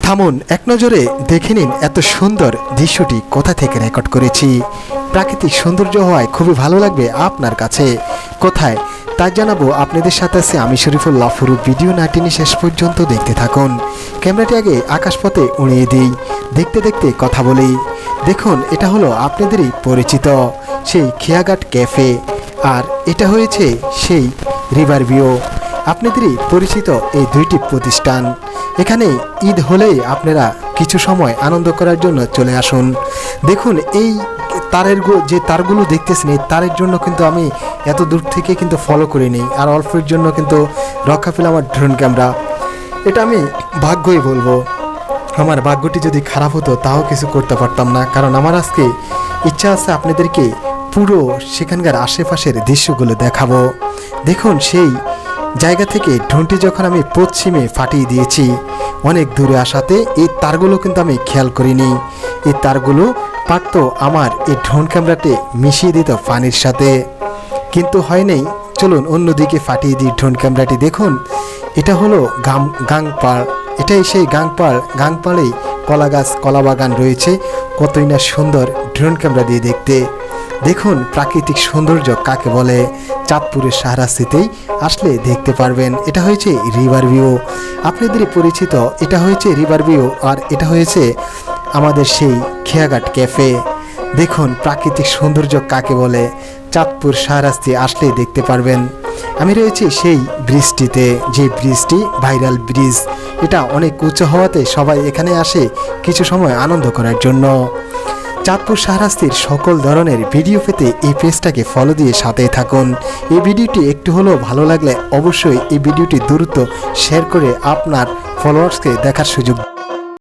থামুন, এক নজরে দেখে নিন এত সুন্দর দৃশ্যটি কোথা থেকে রেকর্ড করেছি। প্রাকৃতিক সৌন্দর্য হওয়ায় খুবই ভালো লাগবে আপনার কাছে। কোথায় তা জানাবো আপনাদের সাথে আছে আমি শরীফুল্লাহ। পুরো ভিডিও না টেনে শেষ পর্যন্ত দেখতে থাকুন। ক্যামেরাটি আগে আকাশপথে উড়িয়ে দিই, দেখতে দেখতে কথা বলি। দেখুন, এটা হলো আপনাদেরই পরিচিত সেই খেয়াঘাট ক্যাফে, আর এটা হয়েছে সেই রিভার ভিউ। আপনাদেরই পরিচিত এই দুইটি প্রতিষ্ঠান। এখানে ঈদ হলেই আপনারা কিছু সময় আনন্দ করার জন্য চলে আসুন। দেখুন, এই যে তারগুলো দেখতেছেন, এই তারের জন্য কিন্তু আমি এত দূর থেকে কিন্তু ফলো করে নিই, আর অল্পের জন্য কিন্তু রক্ষা পেল আমার ড্রোন ক্যামেরা। এটা আমি ভাগ্যই বলবো। আমার ভাগ্যটি যদি খারাপ হতো তাও কিছু করতে পারতাম না, কারণ আমার আজকে ইচ্ছা আছে আপনাদেরকে পুরো সেখানকার আশেপাশের দৃশ্যগুলো দেখাবো। দেখুন, সেই জায়গা থেকে ড্রোনটি যখন আমি পশ্চিমে ফাটিয়ে দিয়েছি অনেক দূরে আসাতে, এই তারগুলো কিন্তু আমি খেয়াল করিনি। এই তারগুলো পারতো আমার এই ড্রোন ক্যামেরাতে মিশিয়ে দিত পানির সাথে, কিন্তু হয় নাই। চলুন অন্যদিকে ফাটিয়ে দিই ড্রোন ক্যামেরাটি। দেখুন, এটা হলো গাংপাড়। এটাই সেই গাংপাড়েই কলা গাছ, কলা বাগান রয়েছে। কতই না সুন্দর ড্রোন ক্যামেরা দিয়ে দেখতে। দেখুন প্রাকৃতিক সৌন্দর্য কাকে বলে, চাঁদপুরের সাহারাস্তিতেই আসলে দেখতে পারবেন। এটা হয়েছে রিভার ভিউ, আপনাদেরই পরিচিত। এটা হয়েছে রিভার ভিউ, আর এটা হয়েছে আমাদের সেই খেয়াঘাট ক্যাফে। দেখুন প্রাকৃতিক সৌন্দর্য কাকে বলে, চাঁদপুর সাহারাস্তি আসলেই দেখতে পারবেন। আমি রয়েছি সেই ব্রিজটিতে, যে ব্রিজটি ভাইরাল ব্রিজ। এটা অনেক উঁচু হওয়াতে সবাই এখানে আসে কিছু সময় আনন্দ করার জন্য। চাঁদপুর সাহারাস্তির সকল ধরনের ভিডিও পেতে এই পেজটাকে ফলো দিয়ে সাথেই থাকুন। এই ভিডিওটি একটু হলেও ভালো লাগলে অবশ্যই এই ভিডিওটি দ্রুত শেয়ার করে আপনার ফলোয়ার্সকে দেখার সুযোগ